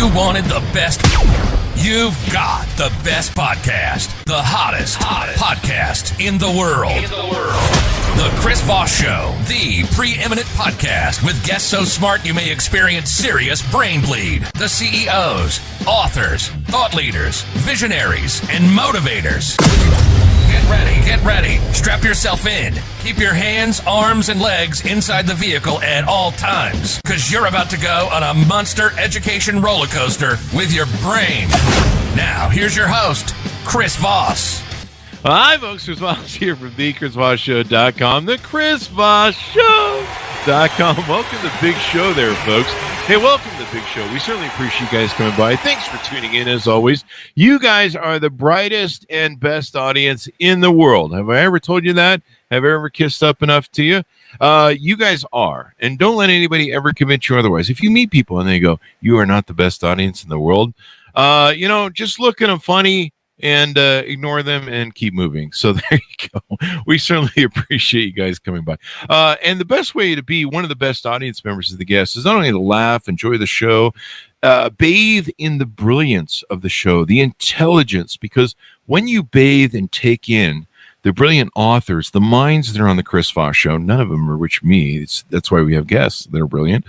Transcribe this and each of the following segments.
You wanted the best. You've got the best podcast. The hottest podcast in the world. The Chris Voss Show, the preeminent podcast with guests so smart you may experience serious brain bleed. The CEOs, authors, thought leaders, visionaries, and motivators. Get ready. Strap yourself in. Keep your hands, arms, and legs inside the vehicle at all times, because you're about to go on a monster education roller coaster with your brain. Now, here's your host, Chris Voss. Hi, folks. Chris Voss here from thechrisvossshow.com, the chrisvossshow.com. Welcome to the big show there, folks. Hey, welcome to the big show. We certainly appreciate you guys coming by. Thanks for tuning in, as always. You guys are the brightest and best audience in the world. Have I ever told you that? Have I ever kissed up enough to you? You guys are. And don't let anybody ever convince you otherwise. If you meet people and they go, you are not the best audience in the world, just look at them funny and ignore them and keep moving. So there you go. We certainly appreciate you guys coming by. And the best way to be one of the best audience members of the guest is not only to laugh, enjoy the show, bathe in the brilliance of the show, the intelligence, because when you bathe and take in the brilliant authors, the minds that are on the Chris Voss Show, none of them are rich me. That's why we have guests that are brilliant.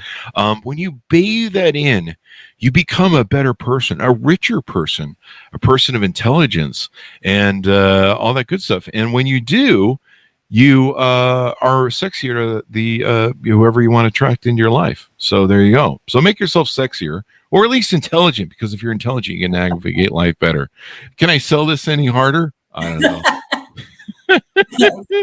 When you bathe that in, you become a better person, a richer person, a person of intelligence, and all that good stuff. And when you do, you are sexier to the whoever you want to attract into your life. So there you go. So make yourself sexier, or at least intelligent, because if you're intelligent, you can navigate life better. Can I sell this any harder? I don't know.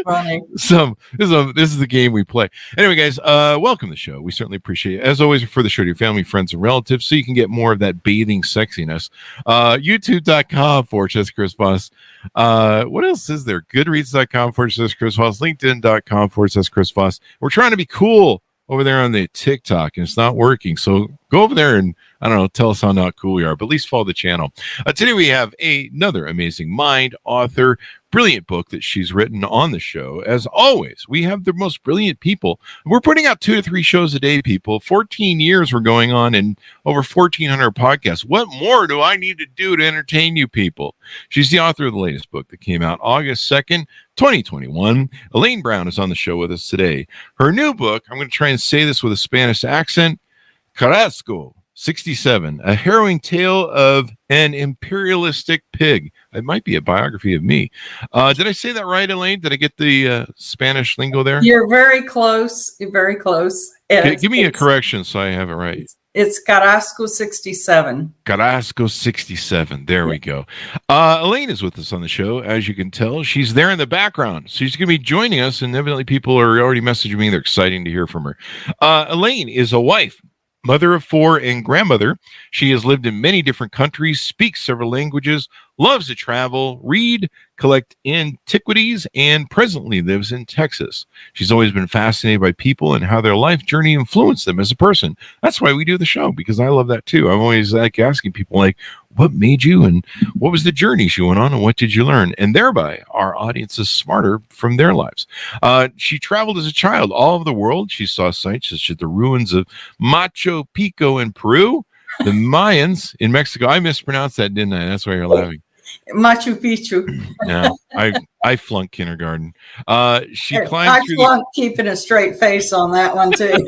Funny. So this is the game we play. Anyway, guys, welcome to the show. We certainly appreciate it. As always, refer the show to your family, friends, and relatives so you can get more of that bathing sexiness. YouTube.com/Chris Voss. What else is there? Goodreads.com/Chris Voss. LinkedIn.com/Chris Voss. We're trying to be cool over there on the TikTok, and it's not working. So go over there and, I don't know, tell us how not cool we are, but at least follow the channel. Today we have another amazing mind, author, brilliant book that she's written on the show. As always, we have the most brilliant people. We're putting out 2 to 3 shows a day, people. 14 years we're going on and over 1,400 podcasts. What more do I need to do to entertain you people? She's the author of the latest book that came out August 2nd, 2021. Elaine Broun is on the show with us today. Her new book, I'm going to try and say this with a Spanish accent, Carrasco 67, a harrowing tale of an imperialistic pig. It might be a biography of me. Did I say that right, Elaine? Did I get the Spanish lingo there? You're very close. You're very close. Give me a correction so I have it right. It's Carrasco 67. Carrasco 67. There we go. Elaine is with us on the show. As you can tell, she's there in the background. She's going to be joining us, and evidently people are already messaging me. They're excited to hear from her. Elaine is a wife, mother of 4, and grandmother. She has lived in many different countries, speaks several languages, loves to travel, read, collect antiquities, and presently lives in Texas. She's always been fascinated by people and how their life journey influenced them as a person. That's why we do the show, because I love that too. I'm always like asking people, like, what made you and what was the journey you went on and what did you learn? And thereby our audience is smarter from their lives. She traveled as a child all over the world. She saw sites such as the ruins of Machu Picchu in Peru, the Mayans in Mexico. I mispronounced that, didn't I? That's why you're laughing. Machu Picchu. No, I flunked kindergarten. She climbed I through flunked keeping a straight face on that one too.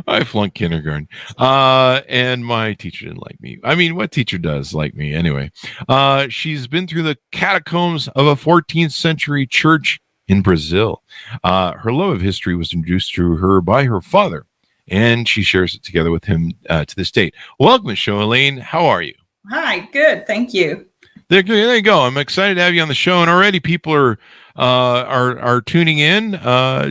I flunked kindergarten. And my teacher didn't like me. I mean, what teacher does like me anyway? She's been through the catacombs of a 14th century church in Brazil. Her love of history was introduced to her by her father, and she shares it together with him to this date. Welcome to the show, Elaine. How are you? Hi, good. Thank you. There you go. I'm excited to have you on the show, and already people are tuning in,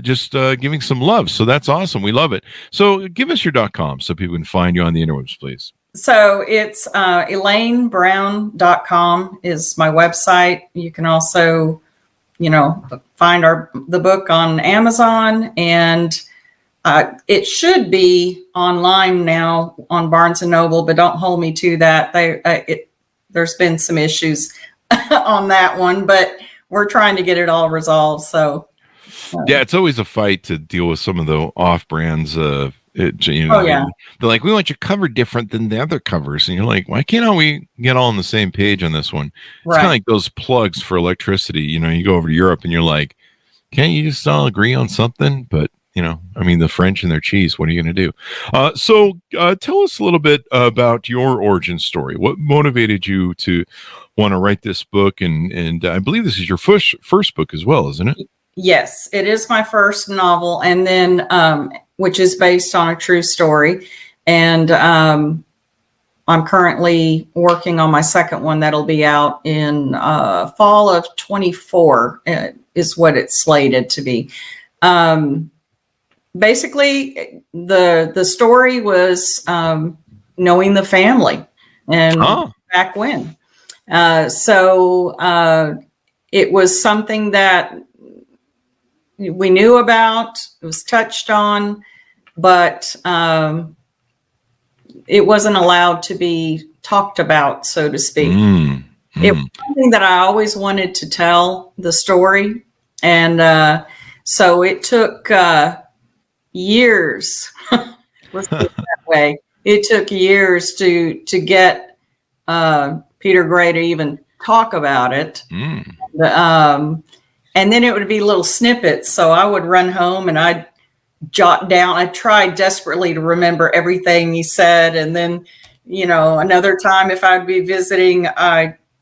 just giving some love. So that's awesome. We love it. So give us your .com so people can find you on the interwebs, please. So it's ElaineBroun.com is my website. You can also, find the book on Amazon, and it should be online now on Barnes and Noble, but don't hold me to that. There's been some issues on that one, but we're trying to get it all resolved. So yeah, it's always a fight to deal with some of the off brands Oh, yeah. they're like, we want your cover different than the other covers, and you're like, why can't we get all on the same page on this one? It's kind of Right. like those plugs for electricity. You go over to Europe and you're like, can't you just all agree on something? But I mean, the French and their cheese. What are you going to do? So tell us a little bit about your origin story. What motivated you to want to write this book? And I believe this is your first book as well, isn't it? Yes, it is my first novel, and then which is based on a true story. And I'm currently working on my second one that'll be out in fall of 24 is what it's slated to be. Basically, the story was knowing the family and back when. So it was something that we knew about, it was touched on, but it wasn't allowed to be talked about, so to speak. It was something that I always wanted to tell the story. And so it took years, let's put it that way. It took years to get Peter Gray to even talk about it. And then it would be little snippets. So I would run home and I'd jot down. I tried desperately to remember everything he said. And then, another time if I'd be visiting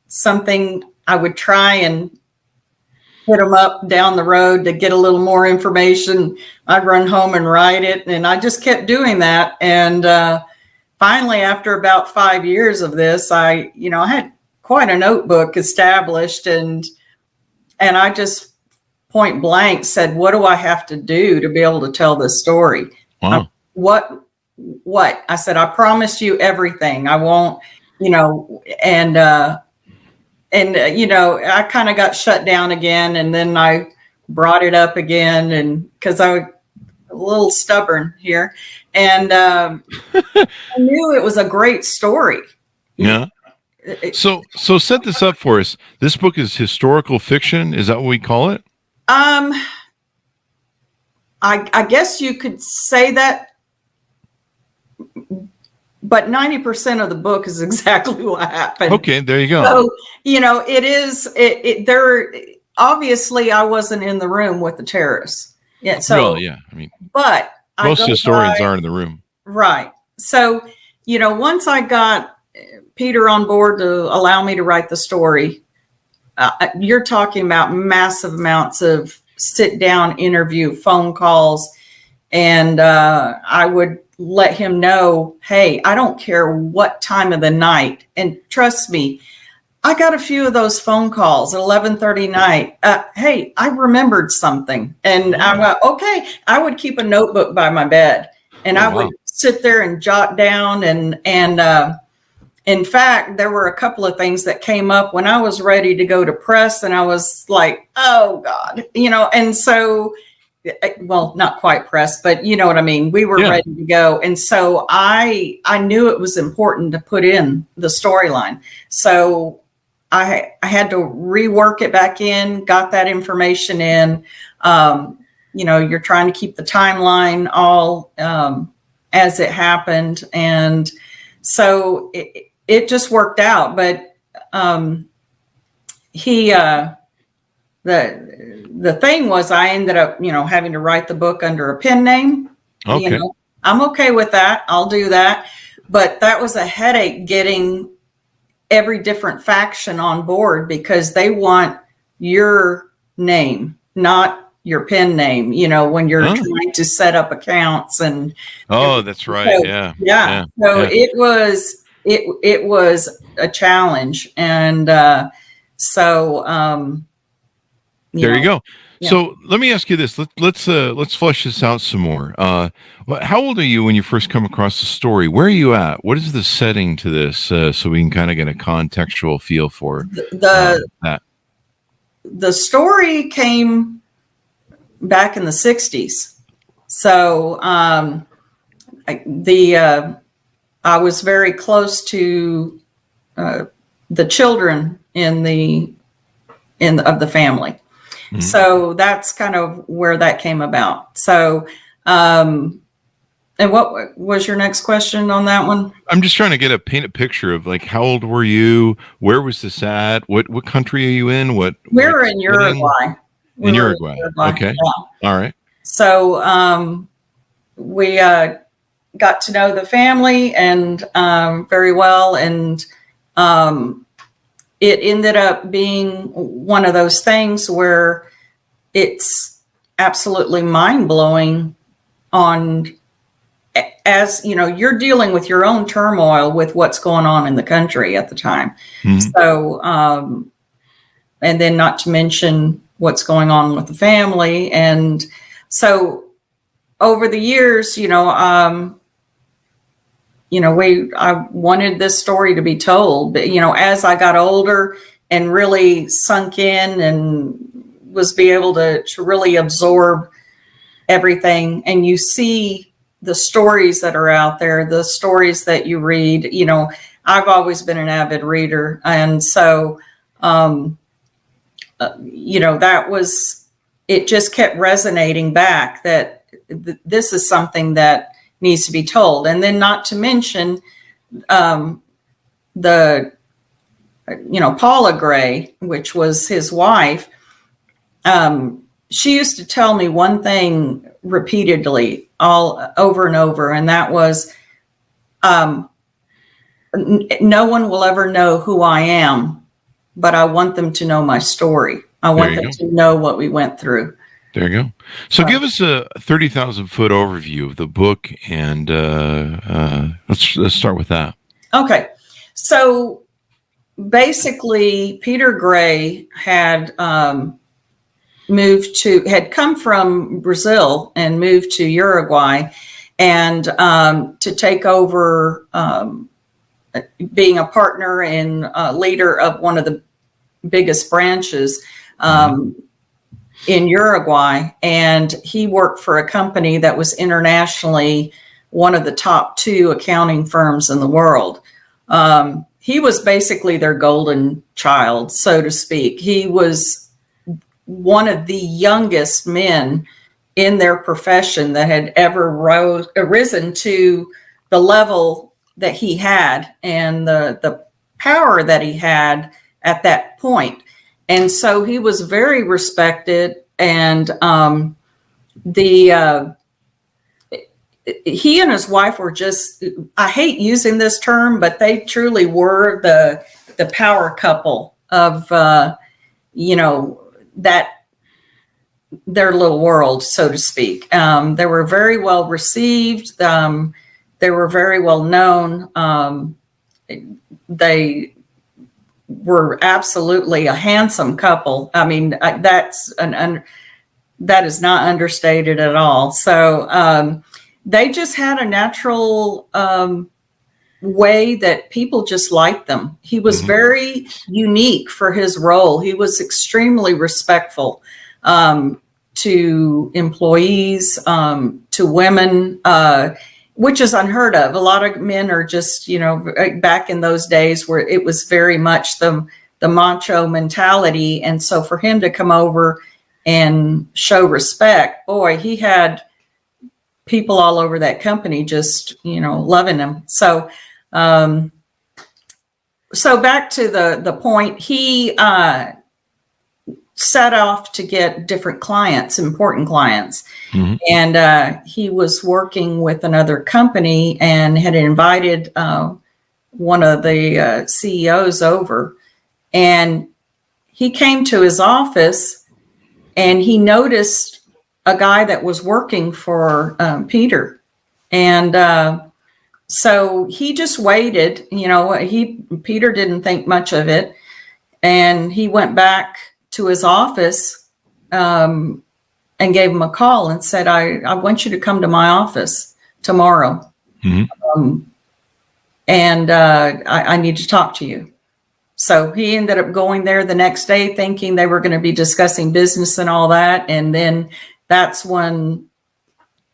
something, I would try and hit him up down the road to get a little more information. I'd run home and write it. And I just kept doing that. And finally, after about 5 years of this, I had quite a notebook established, and I just point blank said, what do I have to do to be able to tell this story? Wow. What? I said, I promise you everything. I won't, and I kind of got shut down again, and then I brought it up again, and because I was a little stubborn here, and I knew it was a great story. Yeah. So set this up for us. This book is historical fiction. Is that what we call it? I guess you could say that, but 90% of the book is exactly what happened. Okay, there you go. So, it is, there, obviously I wasn't in the room with the terrorists. Yeah. So, well, yeah, I mean, but most historians aren't in the room. Right. So, once I got Peter on board to allow me to write the story, you're talking about massive amounts of sit down interview, phone calls. And I would let him know, hey, I don't care what time of the night. And trust me, I got a few of those phone calls at 11:30 night. Hey, I remembered something. And I went, okay, I would keep a notebook by my bed, and I would sit there and jot down. And in fact, there were a couple of things that came up when I was ready to go to press, and I was like, oh God, and so, well, not quite press, but you know what I mean? We were ready to go. And so I knew it was important to put in the storyline. So I had to rework it back in, got that information in. You're trying to keep the timeline all as it happened. And so it just worked out. But the thing was, I ended up, having to write the book under a pen name. Okay. I'm okay with that. I'll do that. But that was a headache getting every different faction on board, because they want your name, not your pen name, when you're trying to set up accounts and. Oh, that's right. So, yeah. So it was a challenge. And so, there you go. Yeah. So let me ask you this. Let's flesh this out some more. How old are you when you first come across the story? Where are you at? What is the setting to this? So we can kind of get a contextual feel for that. The story came back in the 60s. So I was very close to the children of the family. Mm-hmm. So that's kind of where that came about. So And what was your next question on that one? I'm just trying to paint a picture of like how old were you? Where was this at? What country are you in? What We're in Uruguay. In Uruguay. Okay. Yeah. All right. So we got to know the family and very well, and it ended up being one of those things where it's absolutely mind-blowing on, as you know, you're dealing with your own turmoil with what's going on in the country at the time. Mm-hmm. So and then not to mention what's going on with the family. And so over the years, I wanted this story to be told, but, as I got older and really sunk in and was be able to really absorb everything, and you see the stories that are out there, the stories that you read, I've always been an avid reader. And so, that was, it just kept resonating back that this is something that needs to be told. And then not to mention Paula Gray, which was his wife, she used to tell me one thing repeatedly all over and over, and that was, no one will ever know who I am, but I want them to know my story. I want them to know what we went through. There you go. So give us a 30,000-foot overview of the book, and let's start with that. Okay. So basically, Peter Gray had had come from Brazil and moved to Uruguay, and to take over being a partner and leader of one of the biggest branches in Uruguay. And he worked for a company that was internationally one of the top 2 accounting firms in the world. He was basically their golden child, so to speak. He was one of the youngest men in their profession that had ever risen to the level that he had and the power that he had at that point. And so he was very respected, and he and his wife were just, I hate using this term, but they truly were the power couple of, that their little world, so to speak. They were very well received. They were very well known. They were absolutely a handsome couple. I mean, that is not understated at all. So they just had a natural way that people just liked them. He was very unique for his role. He was extremely respectful to employees, to women, which is unheard of. A lot of men are just, back in those days where it was very much the macho mentality. And so for him to come over and show respect, boy, he had people all over that company just, loving him. So, so back to the point, he set off to get different clients, important clients. And he was working with another company and had invited one of the CEOs over. And he came to his office and he noticed a guy that was working for Peter. And so he just waited, Peter didn't think much of it. And he went back to his office and gave him a call and said, I want you to come to my office tomorrow. And I need to talk to you. So he ended up going there the next day thinking they were going to be discussing business and all that. And then that's when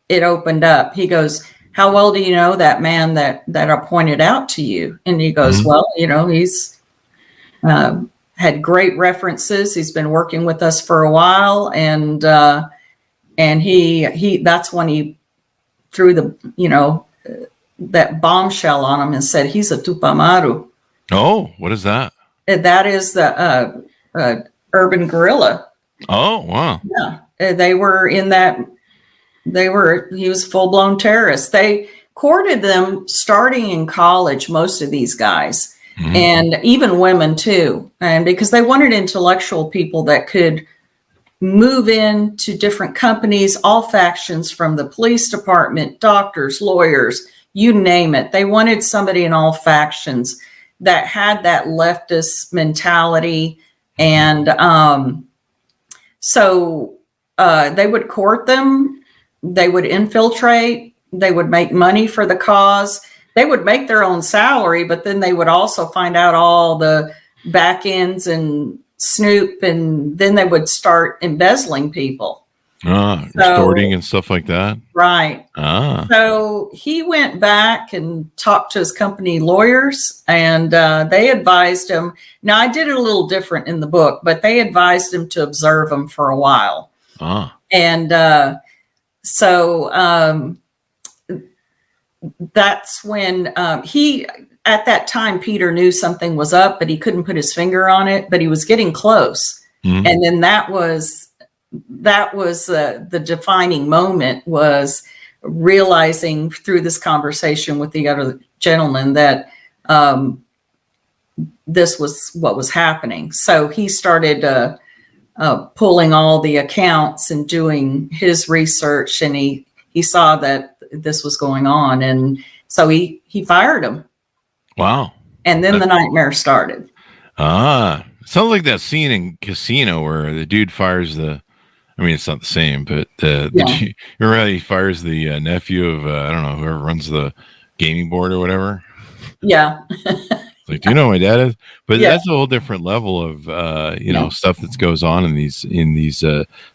it opened up. He goes, how well do you know that man that I pointed out to you? And he goes, well, he's had great references. He's been working with us for a while. And he that's when he threw that bombshell on him and said, he's a Tupamaros. Oh, what is that? That is the urban guerrilla. Oh, wow. Yeah. They were in that, he was a full-blown terrorist. They courted them starting in college, most of these guys, and even women too. And because they wanted intellectual people that could move into different companies, all factions, from the police department, doctors, lawyers, you name it. They wanted somebody in all factions that had that leftist mentality. And so they would court them. They would infiltrate. They would make money for the cause. They would make their own salary, but then they would also find out all the back ends and snoop, and then they would start embezzling people. Extorting and stuff like that. Right. So he went back and talked to his company lawyers, and they advised him. Now, I did it a little different in the book, but they advised him to observe him for a while. And so that's when he, at that time, Peter knew something was up, but he couldn't put his finger on it, but he was getting close. And then that was the defining moment, was realizing through this conversation with the other gentleman that this was what was happening. So he started pulling all the accounts and doing his research, and he saw that this was going on, and so he fired him. Wow. And then the nightmare started. Sounds like that scene in Casino where the dude fires it's not the same, but you remember how he fires the nephew of, I don't know, whoever runs the gaming board or whatever? Yeah. Like, do you know who my dad is? But that's a whole different level of, stuff that goes on in these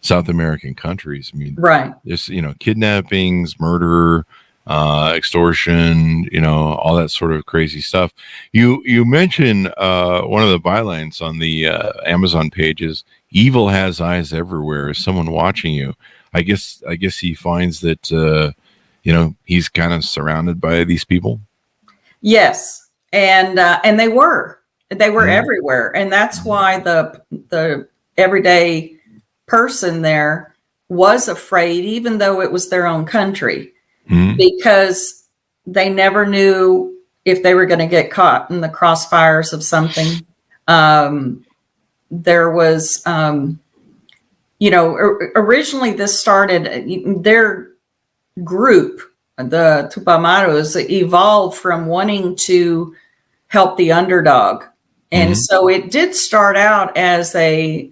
South American countries. I mean, right. There's, kidnappings, murder, extortion, all that sort of crazy stuff. You mentioned one of the bylines on the Amazon pages, evil has eyes everywhere. Is someone watching you? I guess he finds that, he's kind of surrounded by these people. Yes. And they were everywhere. And that's why the everyday person there was afraid, even though it was their own country, because they never knew if they were going to get caught in the crossfires of something. There was, originally this started, their group, the Tupamaros, evolved from wanting to help the underdog. And so it did start out as a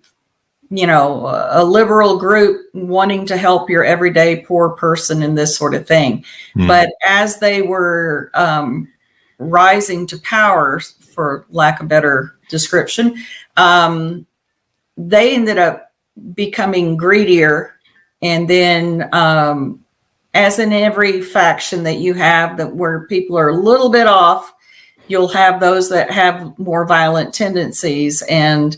liberal group wanting to help your everyday poor person and this sort of thing. But as they were rising to power, for lack of better description, they ended up becoming greedier. And then as in every faction that you have, that where people are a little bit off, you'll have those that have more violent tendencies, and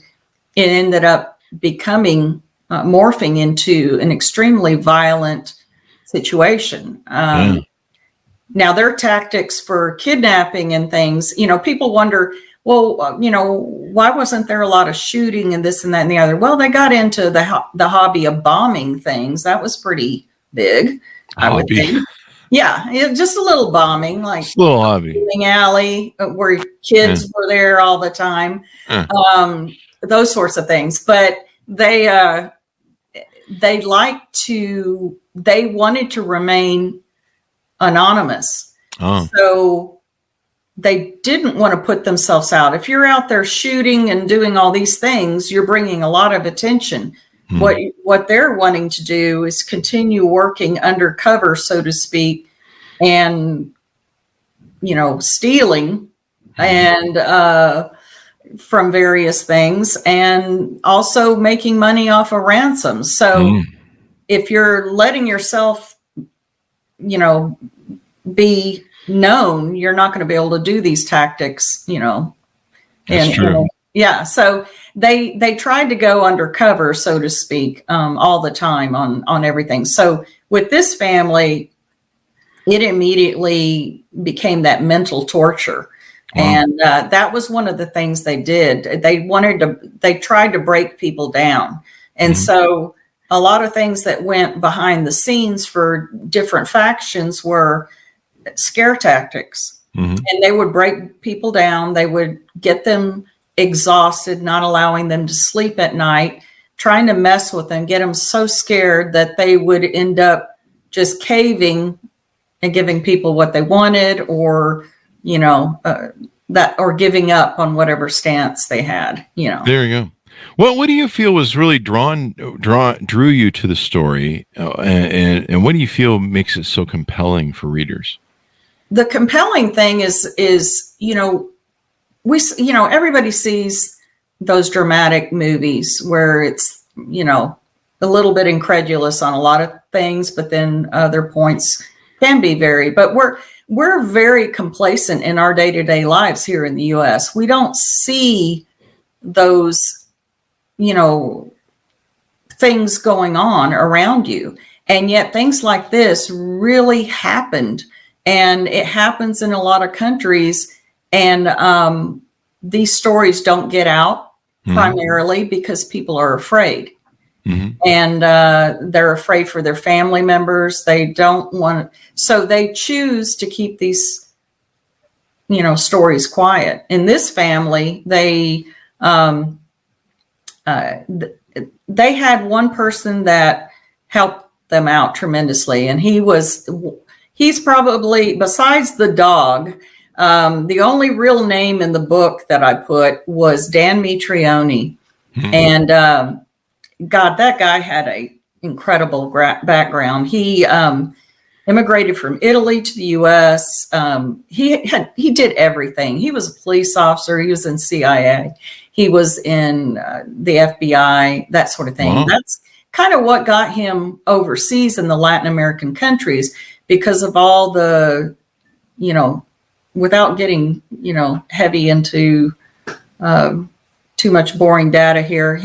it ended up becoming morphing into an extremely violent situation. Now, their tactics for kidnapping and things, people wonder, well, why wasn't there a lot of shooting and this and that and the other? Well, they got into the hobby of bombing things. That was pretty big, I would think. Yeah, just a little bombing, like just a little hobby. Alley, where kids were there all the time, those sorts of things. But they wanted to remain anonymous, so they didn't want to put themselves out. If you're out there shooting and doing all these things, you're bringing a lot of attention. What they're wanting to do is continue working undercover, so to speak, and stealing and from various things, and also making money off of ransoms. So if you're letting yourself be known, you're not going to be able to do these tactics. That's true. So they tried to go undercover, so to speak, all the time on everything. So with this family, it immediately became that mental torture. Wow. And that was one of the things they did. They tried to break people down. And so a lot of things that went behind the scenes for different factions were scare tactics. And they would break people down. They would get them exhausted, not allowing them to sleep at night, trying to mess with them, get them so scared that they would end up just caving and giving people what they wanted, or, or giving up on whatever stance they had, There you go. Well, what do you feel was really drew you to the story, and what do you feel makes it so compelling for readers? The compelling thing is everybody sees those dramatic movies where it's, a little bit incredulous on a lot of things, but then other points can be but we're very complacent in our day-to-day lives here in the U.S. We don't see those, things going on around you. And yet things like this really happened. And it happens in a lot of countries. And these stories don't get out primarily because people are afraid. And they're afraid for their family members. They don't want, so they choose to keep these, stories quiet. In this family, they had one person that helped them out tremendously, and he's probably, besides the dog, the only real name in the book that I put was Dan Mitrione. And God, that guy had a incredible background. He immigrated from Italy to the U.S. He did everything. He was a police officer. He was in CIA. He was in the FBI, that sort of thing. Wow. That's kind of what got him overseas in the Latin American countries, because of all the, without getting, heavy into too much boring data here.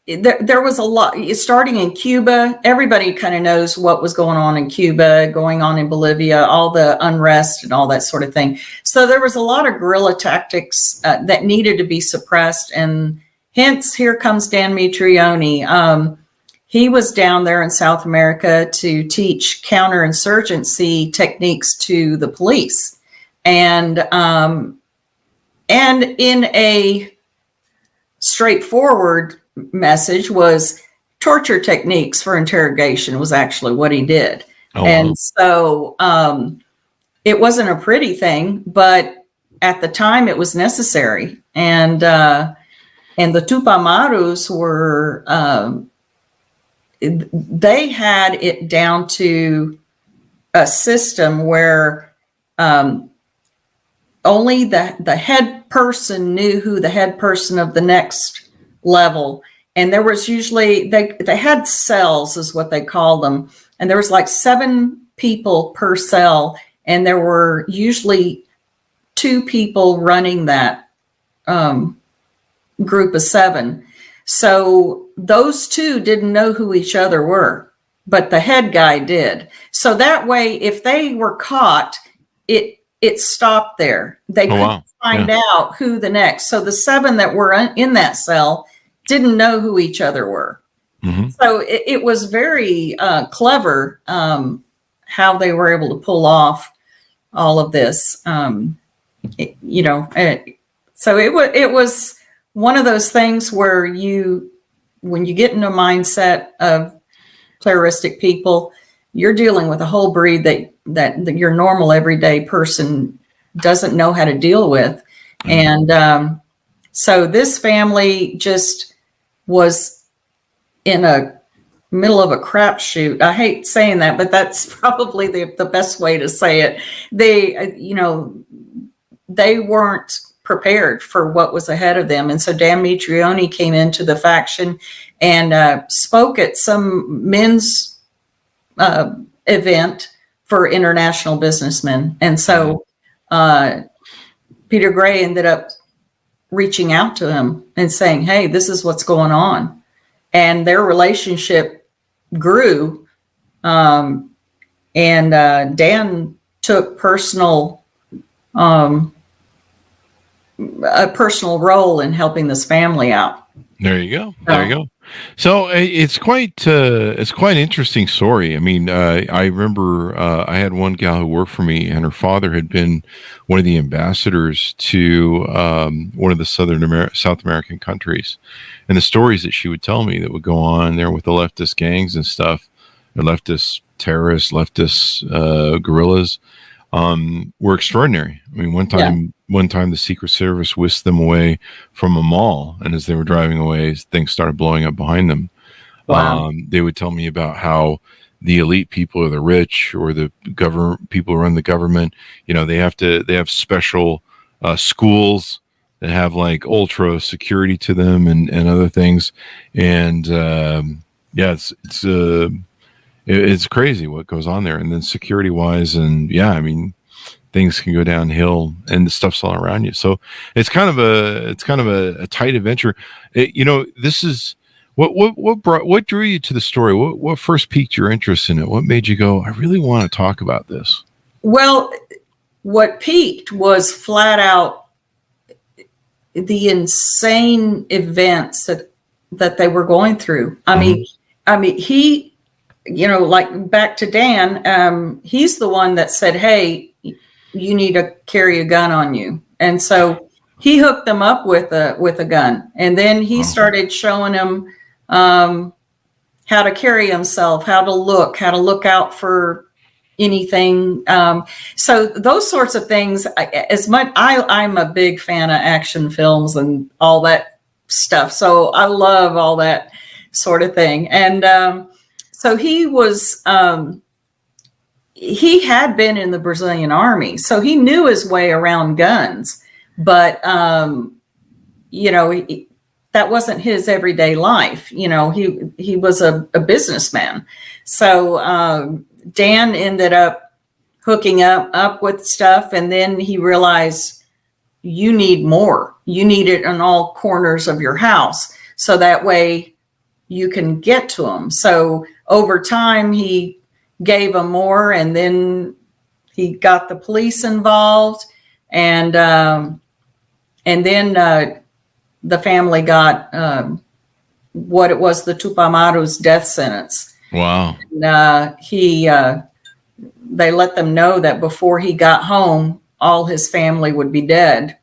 There was a lot starting in Cuba. Everybody kind of knows what was going on in Cuba, going on in Bolivia, all the unrest and all that sort of thing. So there was a lot of guerrilla tactics that needed to be suppressed. And hence, here comes Dan Mitrione. He was down there in South America to teach counterinsurgency techniques to the police. And in a straightforward message was torture techniques for interrogation was actually what he did. And so it wasn't a pretty thing, but at the time it was necessary. And the Tupamaros were, they had it down to a system where only the head person knew who the head person of the next level. And there was usually, they had cells is what they called them. And there was like 7 people per cell. And there were usually 2 people running that group of 7. So those 2 didn't know who each other were, but the head guy did. So that way, if they were caught, it stopped there. They couldn't find out who the next. So the 7 that were in that cell didn't know who each other were. So it was very clever how they were able to pull off all of this. So it was one of those things where when you get in a mindset of terroristic people, you're dealing with a whole breed that your normal everyday person doesn't know how to deal with. And so this family just was in a middle of a crapshoot. I hate saying that, but that's probably the best way to say it. They weren't prepared for what was ahead of them. And so Dan Mitrione came into the faction and spoke at some men's event for international businessmen. And so Peter Gray ended up reaching out to him and saying, hey, this is what's going on. And their relationship grew. And Dan took a personal role in helping this family out. There you go. There you go. So it's quite interesting story. I mean, I remember I had one gal who worked for me, and her father had been one of the ambassadors to one of the South American countries, and the stories that she would tell me that would go on there with the leftist gangs and stuff, the leftist terrorists, leftist guerrillas, were extraordinary. I mean, one time the Secret Service whisked them away from a mall, and as they were driving away, things started blowing up behind them. Wow. They would tell me about how the elite people or the rich or the government people who run the government, they have special schools that have like ultra security to them and other things. And it's crazy what goes on there. And then security wise, and I mean, things can go downhill and the stuff's all around you. So it's kind of a tight adventure. This is what drew you to the story? What first piqued your interest in it? What made you go, I really want to talk about this? Well, what piqued was flat out the insane events that they were going through. I mean, he, like back to Dan, he's the one that said, hey, you need to carry a gun on you. And so he hooked them up with a gun. And then he started showing them how to carry himself, how to look out for anything. So those sorts of things, I'm a big fan of action films and all that stuff. So I love all that sort of thing. And so he was, he had been in the Brazilian army, so he knew his way around guns, but, that wasn't his everyday life. He was a businessman. So Dan ended up hooking up with stuff, and then he realized you need more. You need it in all corners of your house, so that way you can get to them. So over time, he gave them more, and then he got the police involved, and then the family got what it was, the Tupamaros death sentence. Wow. And they let them know that before he got home, all his family would be dead.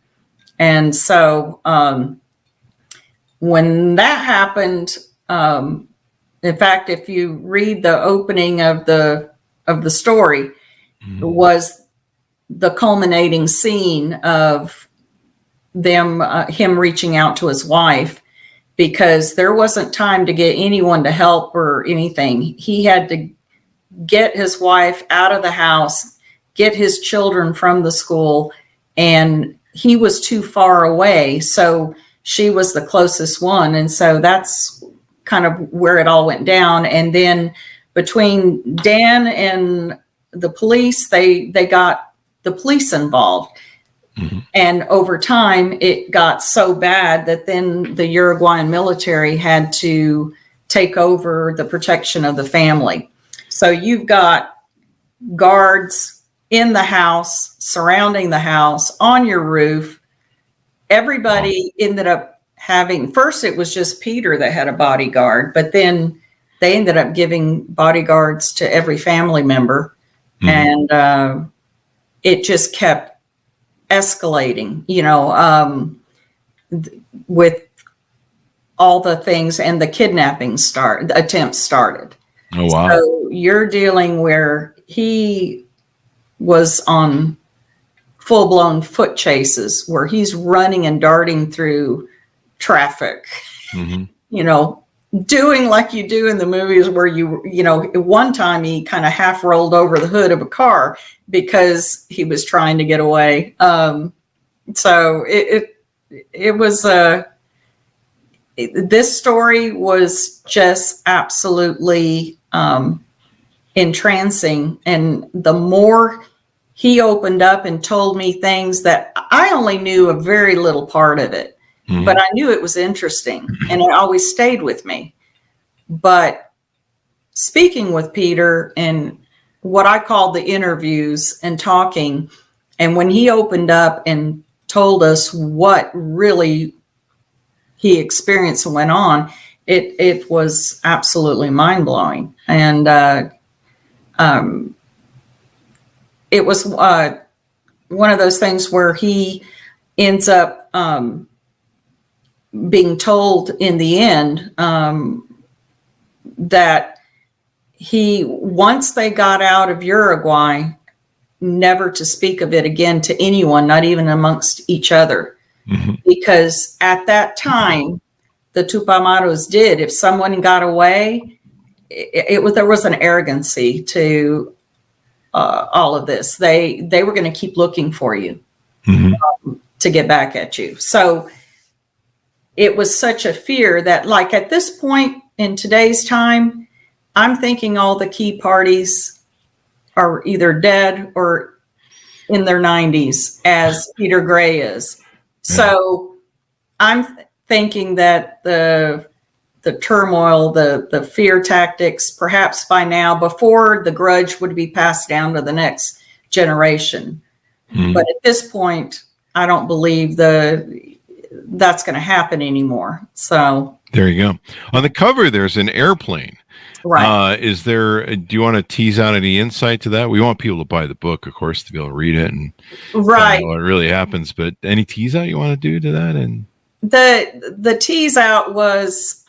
And so when that happened, in fact, if you read the opening of the story, was the culminating scene of him reaching out to his wife, because there wasn't time to get anyone to help or anything. He had to get his wife out of the house, get his children from the school, and he was too far away. So she was the closest one. And so that's kind of where it all went down. And then between Dan and the police, they got the police involved. And over time, it got so bad that then the Uruguayan military had to take over the protection of the family. So you've got guards in the house, surrounding the house, on your roof. Everybody ended up first it was just Peter that had a bodyguard, but then they ended up giving bodyguards to every family member. And it just kept escalating, with all the things, and the kidnapping attempts started. Oh, wow. So you're dealing where he was on full-blown foot chases, where he's running and darting through traffic, doing like you do in the movies, where one time he kind of half rolled over the hood of a car because he was trying to get away. So it was this story was just absolutely entrancing. And the more he opened up and told me things that I only knew a very little part of it, but I knew it was interesting, and it always stayed with me. But speaking with Peter and what I call the interviews and talking. And when he opened up and told us what really he experienced and went on, it was absolutely mind blowing. And it was one of those things where he ends up being told in the end that once they got out of Uruguay, never to speak of it again to anyone, not even amongst each other. Mm-hmm. Because at that time, the Tupamaros did, if someone got away, there was an arrogancy to all of this. They were going to keep looking for you to get back at you. So it was such a fear that, like, at this point in today's time, I'm thinking all the key parties are either dead or in their 90s, as Peter Gray is. Yeah. So I'm thinking that the turmoil, the fear tactics, perhaps by now, before the grudge would be passed down to the next generation. Mm. But at this point, I don't believe that's going to happen anymore. So there you go. On the cover, there's an airplane. Right. Do you want to tease out any insight to that? We want people to buy the book, of course, to be able to read it and right. What really happens. But any tease out you want to do to that? And the tease out was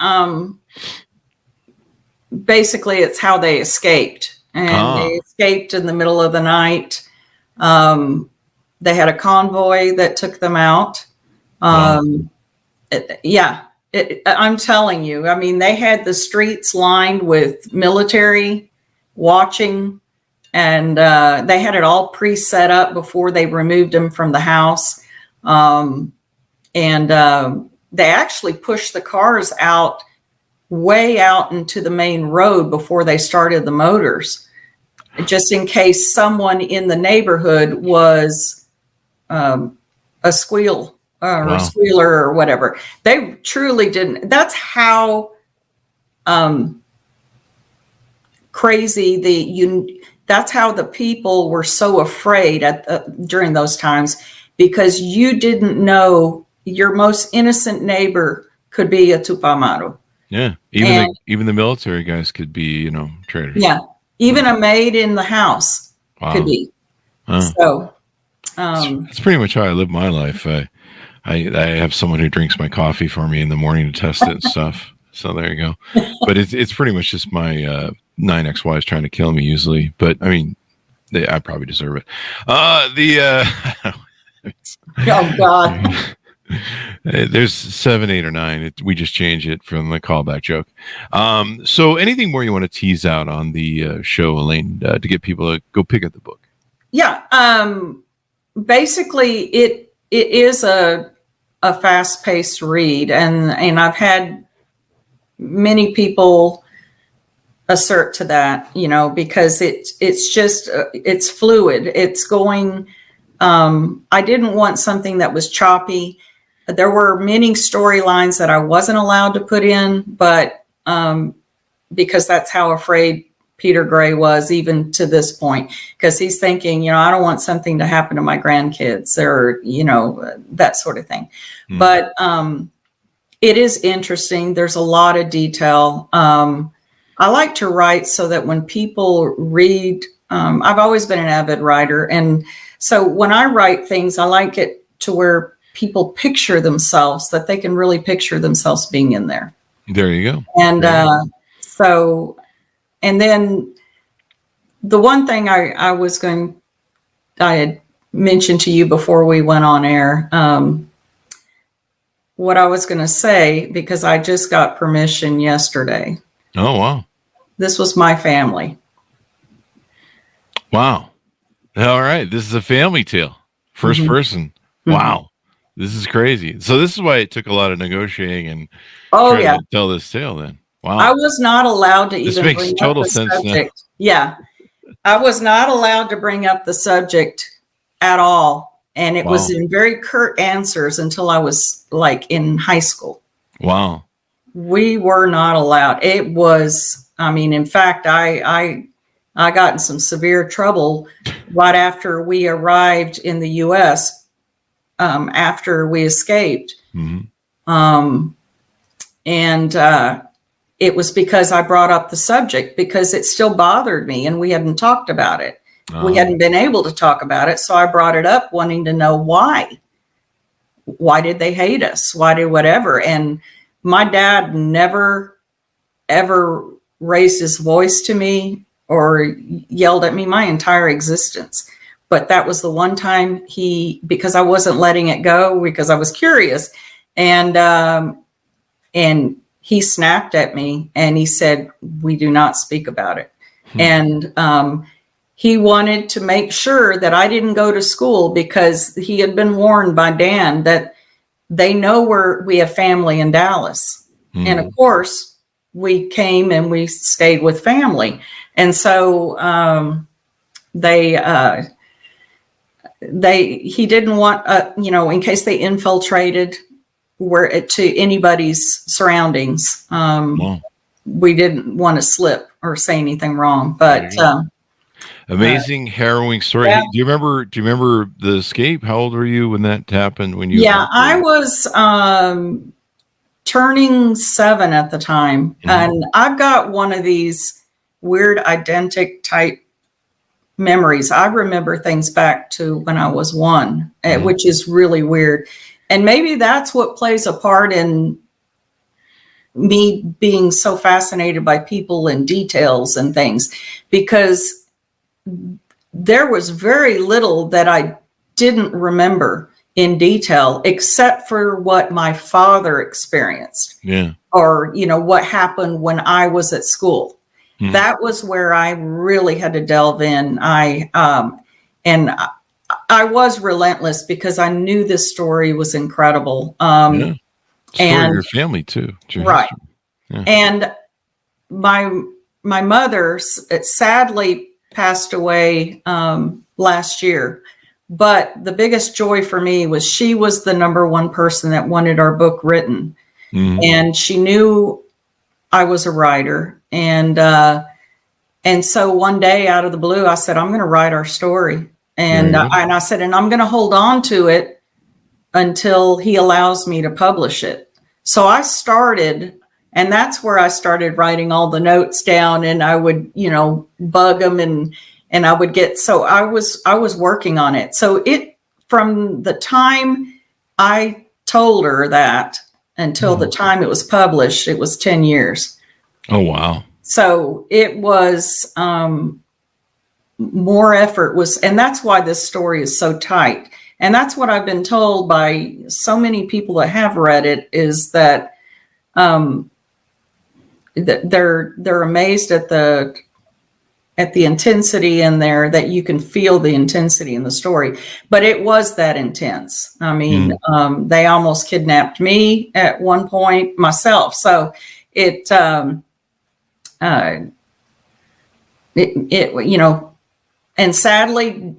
basically it's how they escaped, and they escaped in the middle of the night. They had a convoy that took them out. I'm telling you, I mean, they had the streets lined with military watching, and they had it all pre-set up before they removed them from the house. They actually pushed the cars way out into the main road before they started the motors, just in case someone in the neighborhood was a squeal. Or a squealer or whatever. They truly didn't. That's how crazy that's how the people were so afraid during those times, because you didn't know your most innocent neighbor could be a Tupamaro. Yeah. Even the military guys could be, traitors. Yeah. Even a maid in the house could be. So that's pretty much how I live my life. I have someone who drinks my coffee for me in the morning to test it and stuff. So there you go. But it's pretty much just my 9 ex-wives trying to kill me usually. But I mean, I probably deserve it. Oh God. There's 7, 8, or 9. We just change it from the callback joke. So anything more you want to tease out on the show, Elaine, to get people to go pick up the book? Yeah. Basically, it is a fast-paced read, and I've had many people assert to that, because it's just it's fluid. It's going. I didn't want something that was choppy. There were many storylines that I wasn't allowed to put in, but because that's how afraid Peter Gray was, even to this point, because he's thinking, I don't want something to happen to my grandkids or, that sort of thing. Mm. But it is interesting. There's a lot of detail. I like to write so that when people read, I've always been an avid writer. And so when I write things, I like it to where people picture themselves, that they can really picture themselves being in there. There you go. And and then the one thing I had mentioned to you before we went on air, what I was going to say, because I just got permission yesterday. Oh, wow. This was my family. Wow. All right. This is a family tale. First person. Wow. This is crazy. So this is why it took a lot of negotiating and to tell this tale then. Wow. I was not allowed to even bring up the subject. Now. Yeah. I was not allowed to bring up the subject at all. And it was in very curt answers until I was in high school. Wow. We were not allowed. It was, in fact, I I got in some severe trouble right after we arrived in the U.S. After we escaped. And it was because I brought up the subject, because it still bothered me and we hadn't talked about it. We hadn't been able to talk about it. So I brought it up wanting to know why. Why did they hate us? Why did whatever? And my dad never, ever raised his voice to me or yelled at me my entire existence. But that was the one time because I wasn't letting it go, because I was curious. And he snapped at me and he said, we do not speak about it. And he wanted to make sure that I didn't go to school, because he had been warned by Dan that they know we have family in Dallas. And of course, we came and we stayed with family. And so he didn't want, in case they infiltrated to anybody's surroundings. We didn't want to slip or say anything wrong, but amazing, harrowing story. Yeah. Hey, do you remember the escape? How old were you when that happened? I was turning 7 at the time. And I've got one of these weird identic type memories. I remember things back to when I was 1, which is really weird. And maybe that's what plays a part in me being so fascinated by people and details and things, because there was very little that I didn't remember in detail, except for what my father experienced. Yeah. Or, what happened when I was at school. That was where I really had to delve in. I was relentless because I knew this story was incredible. Story of your family too. Right. Yeah. And my mother sadly passed away last year. But the biggest joy for me was she was the number one person that wanted our book written. And she knew I was a writer. And so one day out of the blue, I said, I'm going to write our story. And I said, and I'm going to hold on to it until he allows me to publish it. So I started, and that's where I started writing all the notes down, and I would, bug them and I would so I was working on it. So from the time I told her that until the time it was published, it was 10 years. Oh, wow. So it was, more effort and that's why this story is so tight. And that's what I've been told by so many people that have read it, is that they're amazed at the intensity in there, that you can feel the intensity in the story. But it was that intense. I mean, they almost kidnapped me at one point myself. So it and sadly,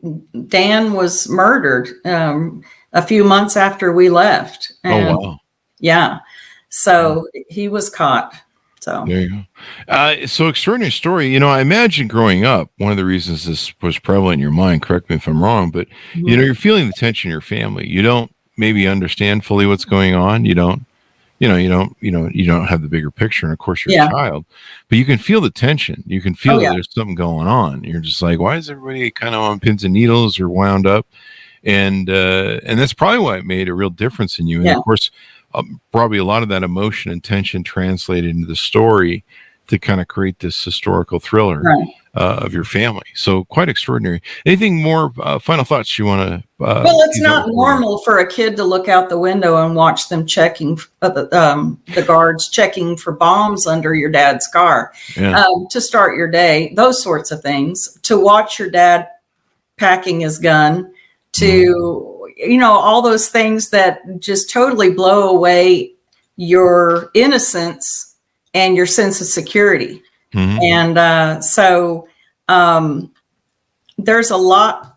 Dan was murdered a few months after we left. And, oh, wow. Yeah. So he was caught. So there you go. So extraordinary story. I imagine growing up, one of the reasons this was prevalent in your mind, correct me if I'm wrong, but you're feeling the tension in your family. You don't maybe understand fully what's going on. You don't have the bigger picture. And of course you're a child, but you can feel the tension. You can feel that there's something going on. You're just like, why is everybody kind of on pins and needles or wound up? And that's probably why it made a real difference in you. And of course, probably a lot of that emotion and tension translated into the story to kind of create this historical thriller of your family. So quite extraordinary. Anything more final thoughts you want to? Well, it's not normal for a kid to look out the window and watch them checking the guards checking for bombs under your dad's car to start your day. Those sorts of things. To watch your dad packing his gun. To all those things that just totally blow away your innocence and your sense of security. And so there's a lot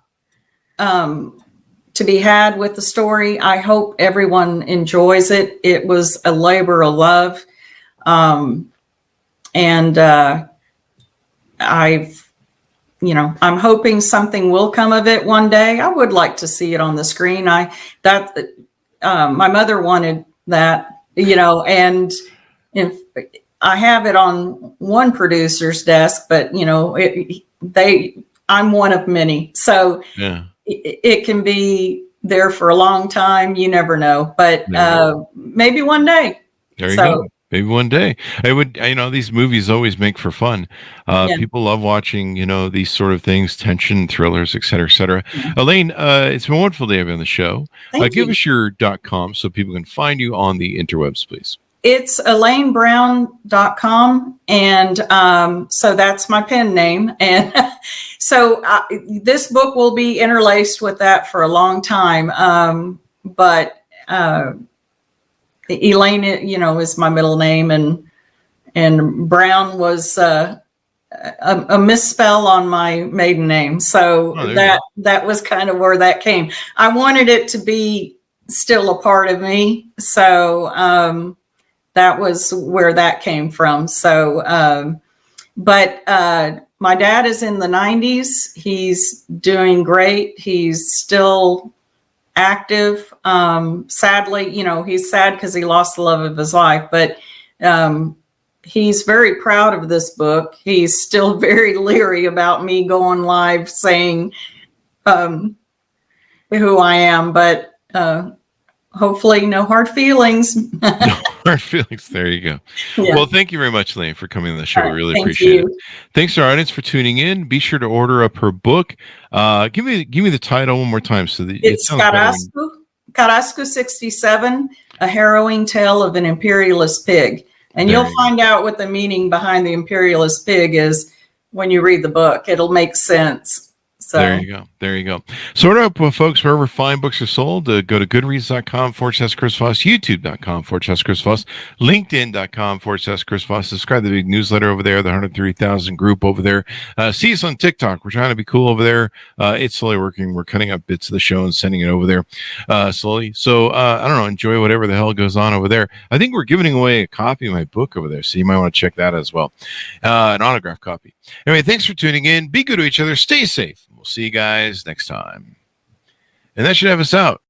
to be had with the story. I hope everyone enjoys it. It was a labor of love. And I'm hoping something will come of it one day. I would like to see it on the screen. My mother wanted that, and if I have it on one producer's desk, but I'm one of many, so Yeah. it can be there for a long time. You never know, but maybe one day. There you go. Maybe one day. These movies always make for fun. People love watching, these sort of things, tension, thrillers, et cetera, et cetera. Yeah. Elaine, it's been wonderful to have you on the show. Thank Give you. us your .com so people can find you on the interwebs, please. It's ElaineBroun.com. And so that's my pen name. And so this book will be interlaced with that for a long time. But Elaine, is my middle name, and Brown was a misspell on my maiden name. So that was kind of where that came. I wanted it to be still a part of me. So that was where that came from. So, but my dad is in the 90s. He's doing great. He's still active. Sadly, he's sad because he lost the love of his life, but he's very proud of this book. He's still very leery about me going live saying who I am, but hopefully no hard feelings. No hard feelings. There you go. Yeah. Well, thank you very much, Elaine, for coming on the show. We really appreciate it. Thanks to our audience for tuning in. Be sure to order up her book. Give me the title one more time. So that it's Carrasco 67, A Harrowing Tale of an Imperialist Pig. And you'll find out what the meaning behind the imperialist pig is when you read the book. It'll make sense. So there you go. So order up, folks, wherever fine books are sold. Go to goodreads.com/Chris Voss, youtube.com/Chris Voss, linkedin.com/Chris Voss. Subscribe to the big newsletter over there, the 103,000 group over there. See us on TikTok. We're trying to be cool over there. It's slowly working. We're cutting up bits of the show and sending it over there slowly. So I don't know, enjoy whatever the hell goes on over there. I think we're giving away a copy of my book over there, so you might want to check that as well. An autograph copy. Anyway, thanks for tuning in. Be good to each other. Stay safe. We'll see you guys next time. And that should have us out.